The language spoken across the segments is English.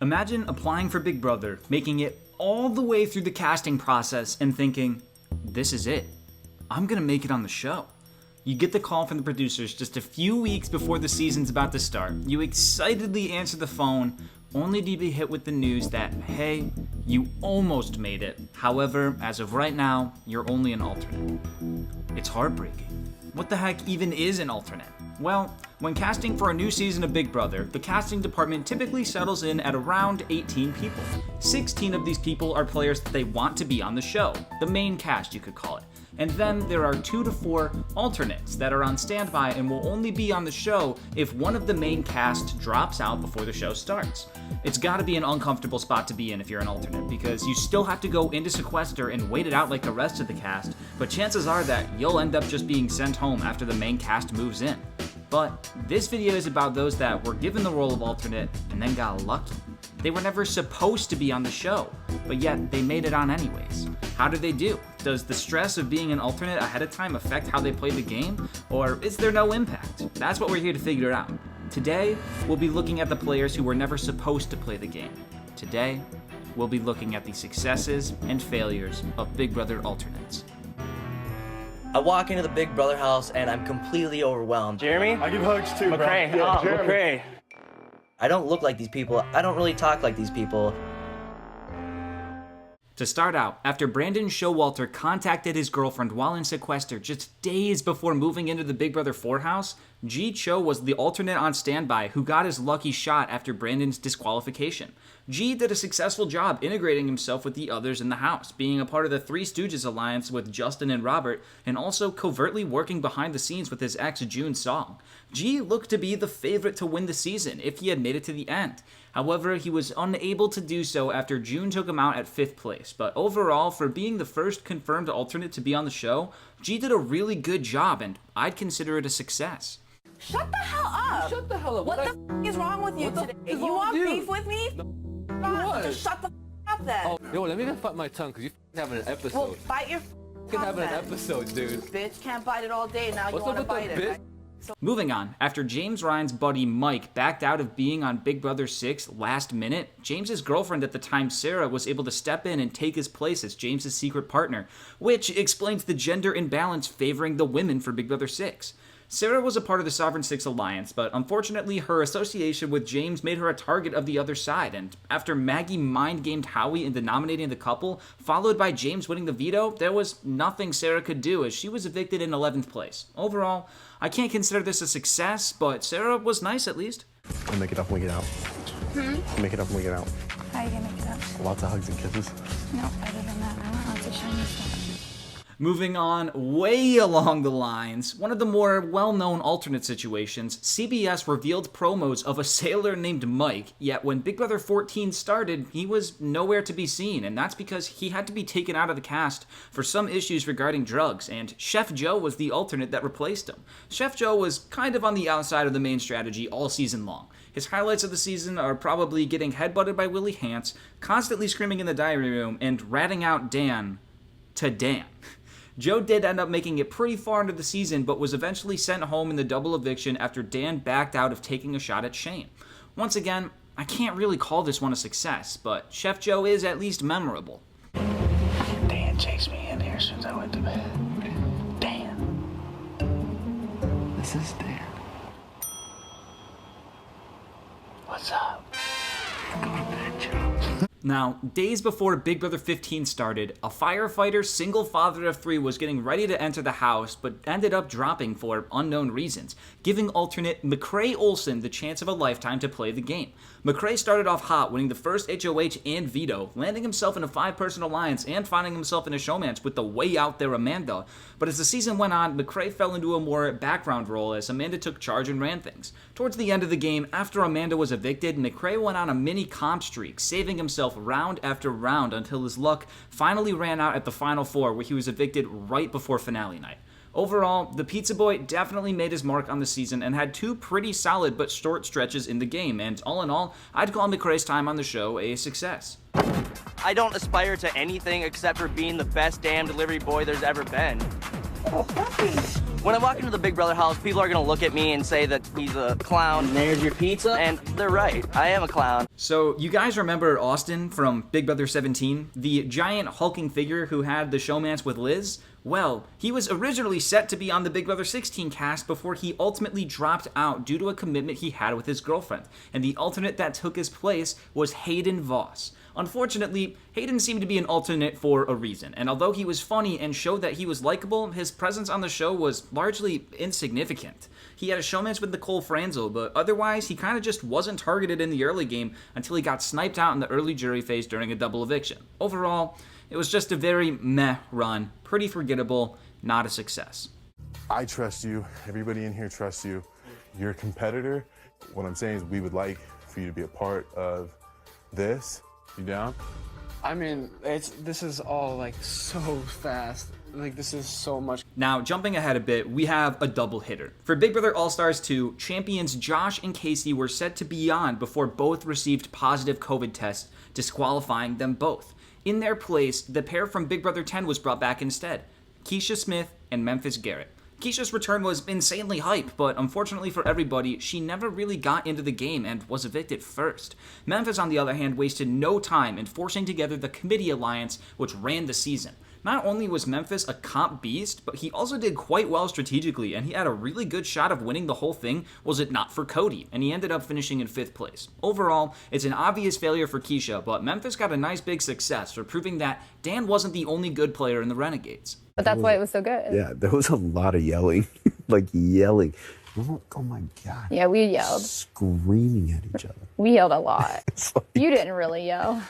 Imagine applying for Big Brother, making it all the way through the casting process and thinking, this is it. I'm gonna make it on the show. You get the call from the producers just a few weeks before the season's about to start. You excitedly answer the phone, only to be hit with the news that, hey, you almost made it. However, as of right now, you're only an alternate. It's heartbreaking. What the heck even is an alternate? Well, when casting for a new season of Big Brother, the casting department typically settles in at around 18 people. 16 of these people are players that they want to be on the show, the main cast you could call it. And then there are 2 to 4 alternates that are on standby and will only be on the show if one of the main cast drops out before the show starts. It's gotta be an uncomfortable spot to be in if you're an alternate, because you still have to go into sequester and wait it out like the rest of the cast, but chances are that you'll end up just being sent home after the main cast moves in. But this video is about those that were given the role of alternate and then got lucky. They were never supposed to be on the show, but yet they made it on anyways. How did they do? Does the stress of being an alternate ahead of time affect how they play the game? Or is there no impact? That's what we're here to figure out. Today, we'll be looking at the players who were never supposed to play the game. Today, we'll be looking at the successes and failures of Big Brother alternates. I walk into the Big Brother house and I'm completely overwhelmed. Jeremy? I give hugs too, McCrae. bro. Yeah, McCrae. I don't look like these people. I don't really talk like these people. To start out, after Brandon Showalter contacted his girlfriend while in sequester just days before moving into the Big Brother 4 house, Jee Choe was the alternate on standby who got his lucky shot after Brandon's disqualification. Jee did a successful job integrating himself with the others in the house, being a part of the Three Stooges alliance with Justin and Robert, and also covertly working behind the scenes with his ex June Song. Jee looked to be the favorite to win the season if he had made it to the end. However, he was unable to do so after June took him out at 5th place, but overall, for being the first confirmed alternate to be on the show, Jee did a really good job, and I'd consider it a success. Shut the hell up! Shut the hell up! What the f is wrong with you today? You want beef with me? What? Just shut the f up then. Oh, yo, let me just fight my tongue, because you having an episode. Well, bite your You having an then. episode, dude. Bitch, can't bite it all day, now What's you up want to with bite the it. bitch? Right? Moving on, after James Ryan's buddy Mike backed out of being on Big Brother 6 last minute, James's girlfriend at the time, Sarah, was able to step in and take his place as James's secret partner, which explains the gender imbalance favoring the women for Big Brother 6. Sarah was a part of the Sovereign Six Alliance, but unfortunately her association with James made her a target of the other side, and after Maggie mind-gamed Howie into nominating the couple, followed by James winning the veto, there was nothing Sarah could do as she was evicted in 11th place. Overall, I can't consider this a success, but Sarah was nice at least. We'll make it up when we get out. Make it up when we get out. How are you gonna make it up? Lots of hugs and kisses. No, other than that, I want lots of shiny stuff. Moving on way along the lines, one of the more well-known alternate situations, CBS revealed promos of a sailor named Mike, yet when Big Brother 14 started, he was nowhere to be seen, and that's because he had to be taken out of the cast for some issues regarding drugs, and Chef Joe was the alternate that replaced him. Chef Joe was kind of on the outside of the main strategy all season long. His highlights of the season are probably getting headbutted by Willie Hantz, constantly screaming in the diary room, and ratting out Dan to Dan. Joe did end up making it pretty far into the season, but was eventually sent home in the double eviction after Dan backed out of taking a shot at Shane. Once again, I can't really call this one a success, but Chef Joe is at least memorable. Dan chased me in here as soon as I went to bed. Dan. This is Dan. What's up? Go to bed, Joe. Now, days before Big Brother 15 started, a firefighter, single father of 3, was getting ready to enter the house, but ended up dropping for unknown reasons, giving alternate McCrae Olson the chance of a lifetime to play the game. McCrae started off hot, winning the first HOH and veto, landing himself in a 5-person alliance and finding himself in a showmance with the way out there Amanda. But as the season went on, McCrae fell into a more background role as Amanda took charge and ran things. Towards the end of the game, after Amanda was evicted, McCrae went on a mini comp streak, saving himself round after round until his luck finally ran out at the final 4, where he was evicted right before finale night. Overall, the Pizza Boy definitely made his mark on the season and had 2 pretty solid but short stretches in the game, and all in all, I'd call McCrae's time on the show a success. I don't aspire to anything except for being the best damn delivery boy there's ever been. Oh, puppy. When I walk into the Big Brother house, people are gonna look at me and say that he's a clown. And there's your pizza. And they're right. I am a clown. So, you guys remember Austin from Big Brother 17? The giant hulking figure who had the showmance with Liz? Well, he was originally set to be on the Big Brother 16 cast before he ultimately dropped out due to a commitment he had with his girlfriend. And the alternate that took his place was Hayden Voss. Unfortunately, Hayden seemed to be an alternate for a reason, and although he was funny and showed that he was likable, his presence on the show was largely insignificant. He had a showmance with Nicole Franzel, but otherwise, he kind of just wasn't targeted in the early game until he got sniped out in the early jury phase during a double eviction. Overall, it was just a very meh run, pretty forgettable, not a success. I trust you, everybody in here trusts you. You're a competitor. What I'm saying is we would like for you to be a part of this. You down? I mean, this is all like so fast. Like, this is so much. Now, jumping ahead a bit, we have a double hitter. For Big Brother All-Stars 2, champions Josh and Casey were set to be on before both received positive COVID tests, disqualifying them both. In their place, the pair from Big Brother 10 was brought back instead, Keesha Smith and Memphis Garrett. Keisha's return was insanely hype, but unfortunately for everybody, she never really got into the game and was evicted first. Memphis, on the other hand, wasted no time in forcing together the committee alliance which ran the season. Not only was Memphis a comp beast, but he also did quite well strategically, and he had a really good shot of winning the whole thing was it not for Cody, and he ended up finishing in 5th place. Overall, it's an obvious failure for Keesha, but Memphis got a nice big success for proving that Dan wasn't the only good player in the Renegades. But that's why it was so good. Yeah, there was a lot of yelling, like yelling. Oh my God. Yeah, we yelled. Screaming at each other. We yelled a lot. Like, you didn't really yell.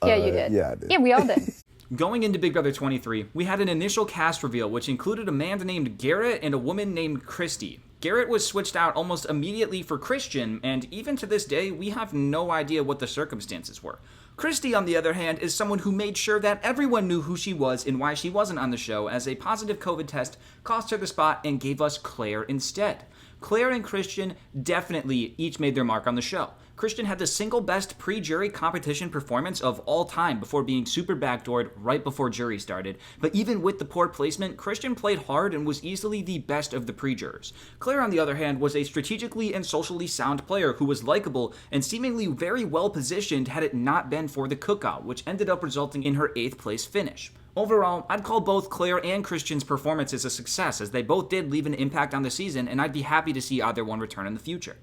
Yeah, you did. Yeah, I did. Yeah, we all did. Going into Big Brother 23, we had an initial cast reveal which included a man named Garrett and a woman named Christie. Garrett was switched out almost immediately for Christian, and even to this day, we have no idea what the circumstances were. Christie, on the other hand, is someone who made sure that everyone knew who she was and why she wasn't on the show, as a positive COVID test cost her the spot and gave us Claire instead. Claire and Christian definitely each made their mark on the show. Christian had the single best pre-jury competition performance of all time before being super backdoored right before jury started, but even with the poor placement, Christian played hard and was easily the best of the pre-jurors. Claire, on the other hand, was a strategically and socially sound player who was likable and seemingly very well positioned had it not been for the cookout, which ended up resulting in her 8th place finish. Overall, I'd call both Claire and Christian's performances a success, as they both did leave an impact on the season, and I'd be happy to see either one return in the future.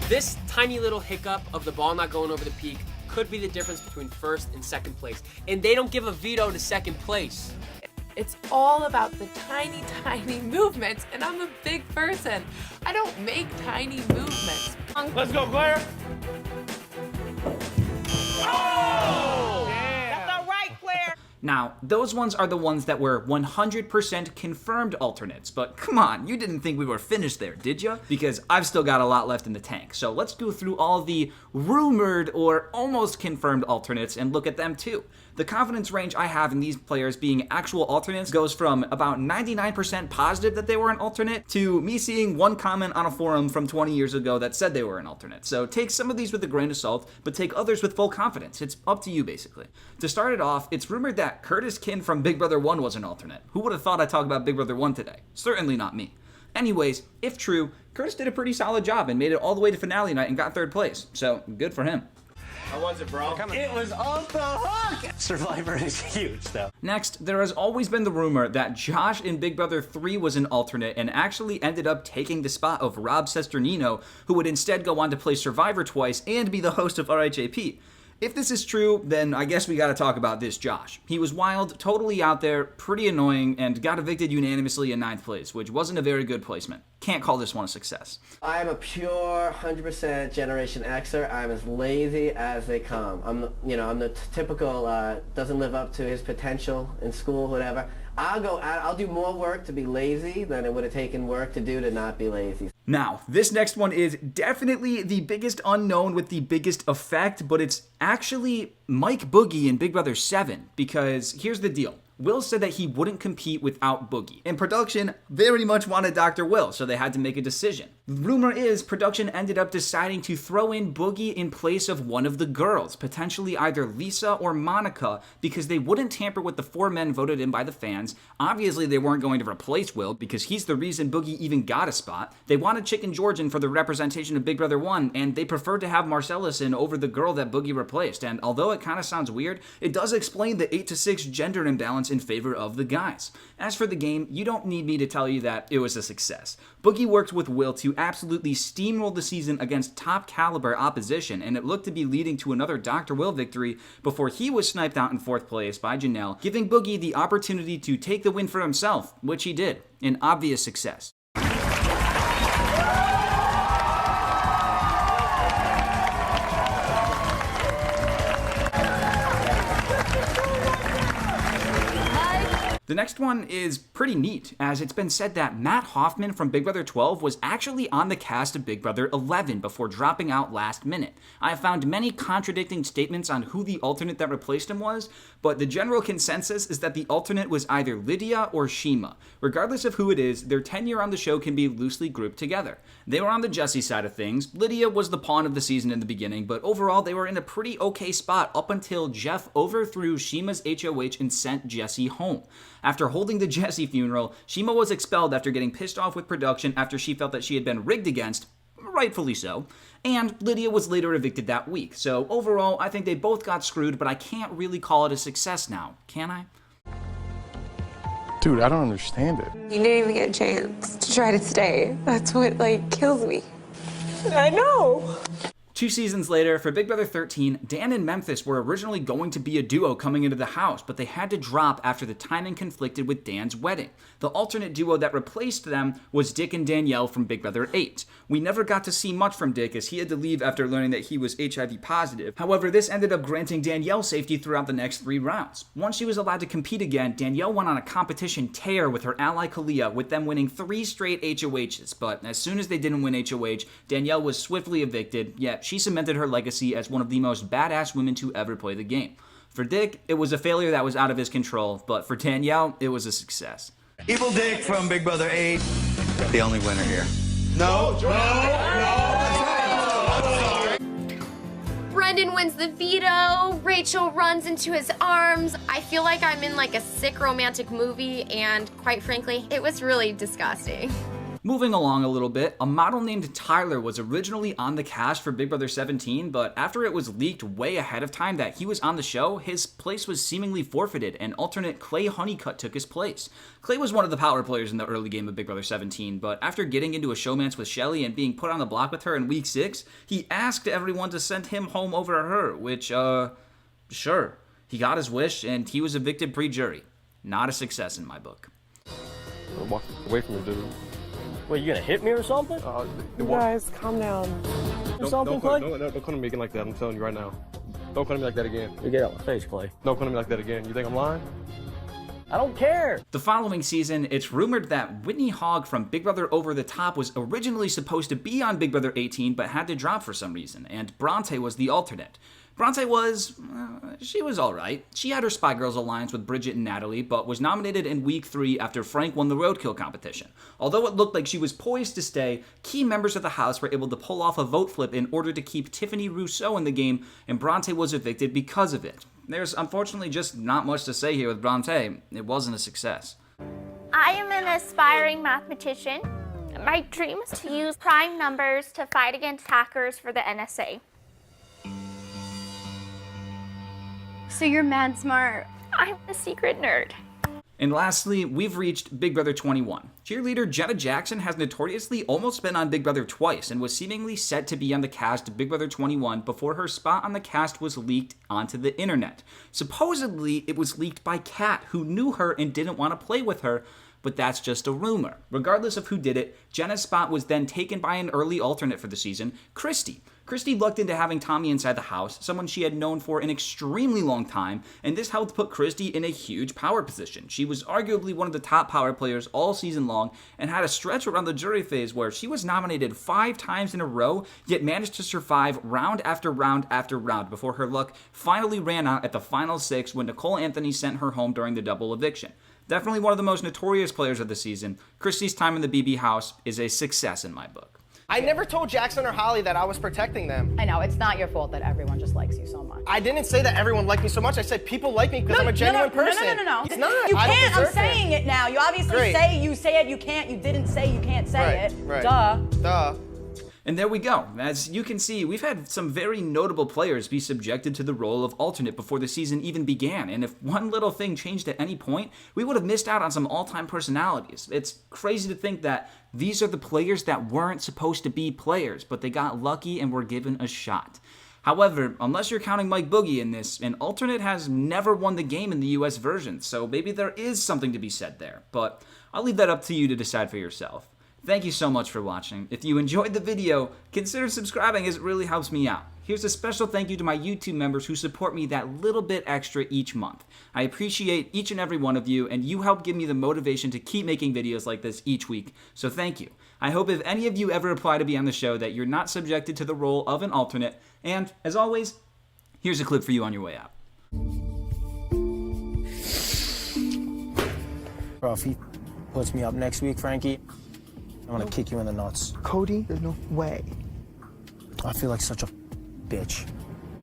This tiny little hiccup of the ball not going over the peak could be the difference between 1st and 2nd place. And they don't give a veto to 2nd place. It's all about the tiny, tiny movements, and I'm a big person. I don't make tiny movements. Let's go, Claire. Oh! That's all right, Claire. Now, those ones are the ones that were 100% confirmed alternates, but come on, you didn't think we were finished there, did ya? Because I've still got a lot left in the tank, so let's go through all the rumored or almost confirmed alternates and look at them too. The confidence range I have in these players being actual alternates goes from about 99% positive that they were an alternate to me seeing one comment on a forum from 20 years ago that said they were an alternate. So take some of these with a grain of salt, but take others with full confidence. It's up to you, basically. To start it off, it's rumored that Curtis Kin from Big Brother 1 was an alternate. Who would have thought I'd talk about Big Brother 1 today? Certainly not me. Anyways, if true, Curtis did a pretty solid job and made it all the way to finale night and got 3rd place. So good for him. How was it, bro? It was off the hook. Survivor is huge, though. Next, there has always been the rumor that Josh in Big Brother 3 was an alternate and actually ended up taking the spot of Rob Sesternino, who would instead go on to play Survivor twice and be the host of RHAP. If this is true, then I guess we gotta talk about this Josh. He was wild, totally out there, pretty annoying, and got evicted unanimously in 9th place, which wasn't a very good placement. Can't call this one a success. I'm a pure 100% Generation Xer. I'm as lazy as they come. I'm the typical doesn't live up to his potential in school, whatever. I'll do more work to be lazy than it would have taken work to do to not be lazy. Now, this next one is definitely the biggest unknown with the biggest effect, but it's actually Mike Boogie in Big Brother 7, because here's the deal. Will said that he wouldn't compete without Boogie, and production very much wanted Dr. Will, so they had to make a decision. Rumor is production ended up deciding to throw in Boogie in place of one of the girls, potentially either Lisa or Monica, because they wouldn't tamper with the 4 men voted in by the fans. Obviously, they weren't going to replace Will, because he's the reason Boogie even got a spot. They wanted Chicken Georgian for the representation of Big Brother 1, and they preferred to have Marcellus in over the girl that Boogie replaced. And although it kind of sounds weird, it does explain the 8-6 gender imbalance in favor of the guys. As for the game, you don't need me to tell you that it was a success. Boogie worked with Will to absolutely steamroll the season against top caliber opposition, and it looked to be leading to another Dr. Will victory before he was sniped out in 4th place by Janelle, giving Boogie the opportunity to take the win for himself, which he did. An obvious success. The next one is pretty neat, as it's been said that Matt Hoffman from Big Brother 12 was actually on the cast of Big Brother 11 before dropping out last minute. I have found many contradicting statements on who the alternate that replaced him was, but the general consensus is that the alternate was either Lydia or Chima. Regardless of who it is, their tenure on the show can be loosely grouped together. They were on the Jesse side of things. Lydia was the pawn of the season in the beginning, but overall they were in a pretty okay spot up until Jeff overthrew Chima's HOH and sent Jesse home. After holding the Jesse funeral, Chima was expelled after getting pissed off with production after she felt that she had been rigged against, rightfully so, and Lydia was later evicted that week. So overall, I think they both got screwed, but I can't really call it a success now, can I? Dude, I don't understand it. You didn't even get a chance to try to stay. That's what, kills me. I know. 2 seasons later, for Big Brother 13, Dan and Memphis were originally going to be a duo coming into the house, but they had to drop after the timing conflicted with Dan's wedding. The alternate duo that replaced them was Dick and Daniele from Big Brother 8. We never got to see much from Dick, as he had to leave after learning that he was HIV positive. However, this ended up granting Danielle safety throughout the next 3 rounds. Once she was allowed to compete again, Danielle went on a competition tear with her ally Kalia, with them winning 3 straight HOHs, but as soon as they didn't win HOH, Danielle was swiftly evicted, yet she cemented her legacy as one of the most badass women to ever play the game. For Dick, it was a failure that was out of his control, but for Danielle, it was a success. Evil Dick from Big Brother 8, the only winner here. Brendan wins the veto, Rachel runs into his arms. I feel like I'm in a sick romantic movie, and quite frankly, it was really disgusting. Moving along a little bit, a model named Tyler was originally on the cast for Big Brother 17, but after it was leaked way ahead of time that he was on the show, his place was seemingly forfeited, and alternate Clay Honeycutt took his place. Clay was one of the power players in the early game of Big Brother 17, but after getting into a showmance with Shelly and being put on the block with her in week 6, he asked everyone to send him home over her, which, sure. He got his wish, and he was evicted pre-jury. Not a success in my book. Walk away from her, dude. What, you gonna hit me or something? You guys, calm down. Don't come to me again like that, I'm telling you right now. Don't come to me like that again. You get out my face, Clay. Don't come to me like that again. You think I'm lying? I don't care. The following season, it's rumored that Whitney Hogg from Big Brother Over the Top was originally supposed to be on Big Brother 18, but had to drop for some reason, and Bronte was the alternate. Bronte was, she was alright. She had her Spy Girls alliance with Bridget and Natalie, but was nominated in week 3 after Frank won the roadkill competition. Although it looked like she was poised to stay, key members of the house were able to pull off a vote flip in order to keep Tiffany Rousseau in the game, and Bronte was evicted because of it. There's unfortunately just not much to say here with Bronte. It wasn't a success. I am an aspiring mathematician. My dream is to use prime numbers to fight against hackers for the NSA. So you're mad smart. I'm a secret nerd. And lastly, we've reached Big Brother 21. Cheerleader Jetta Jackson has notoriously almost been on Big Brother twice and was seemingly set to be on the cast of Big Brother 21 before her spot on the cast was leaked onto the internet. Supposedly, it was leaked by Kat, who knew her and didn't want to play with her, but that's just a rumor. Regardless of who did it, Jenna's spot was then taken by an early alternate for the season, Christie. Christie lucked into having Tommy inside the house, someone she had known for an extremely long time, and this helped put Christie in a huge power position. She was arguably one of the top power players all season long, and had a stretch around the jury phase where she was nominated 5 times in a row, yet managed to survive round after round after round before her luck finally ran out at the final 6 when Nicole Anthony sent her home during the double eviction. Definitely one of the most notorious players of the season, Christie's time in the BB house is a success in my book. I never told Jackson or Holly that I was protecting them. I know, it's not your fault that everyone just likes you so much. I didn't say that everyone liked me so much. I said people like me because I'm a genuine person. No. It's not. You I don't can't. I'm deserve saying it now. You obviously say it. You can't. You didn't say you can't say it. Right. Duh. And there we go. As you can see, we've had some very notable players be subjected to the role of alternate before the season even began, and if one little thing changed at any point, we would have missed out on some all-time personalities. It's crazy to think that these are the players that weren't supposed to be players, but they got lucky and were given a shot. However, unless you're counting Mike Boogie in this, an alternate has never won the game in the US version, so maybe there is something to be said there, but I'll leave that up to you to decide for yourself. Thank you so much for watching. If you enjoyed the video, consider subscribing as it really helps me out. Here's a special thank you to my YouTube members who support me that little bit extra each month. I appreciate each and every one of you, and you help give me the motivation to keep making videos like this each week, so thank you. I hope if any of you ever apply to be on the show that you're not subjected to the role of an alternate, and as always, here's a clip for you on your way out. Bro, if he puts me up next week, Frankie, I'm gonna kick you in the nuts. Cody, there's no way. I feel like such a bitch.